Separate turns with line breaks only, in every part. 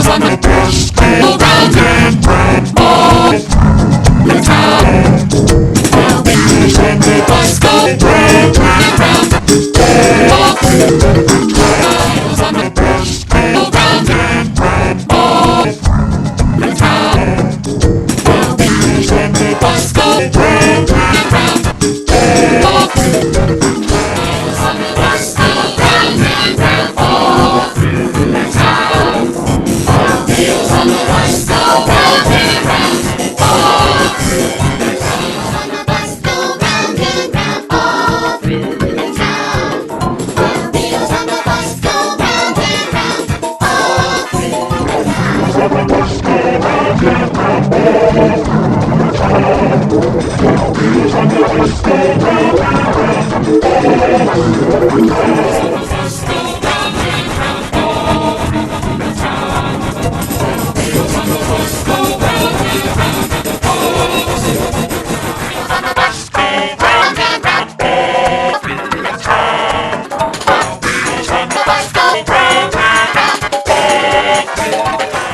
on the bus go round and round all the town. The wheels on the bus go round and round all through the town. Wheels on the bus go round and round all the town. The wheels on the bus go round and round all through the town. Wheels on the bus go round and round all through the town. The wheels on the bus go round and round all through the town. Wheels on the bus go round and round all through the town. The wheels on the bus go round and round all through the town. Wheels on the bus go round and round all through the town. The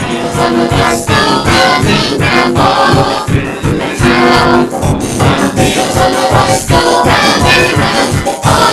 wheels on the bus go round and round all through the town. Wheels on the bus go round and round all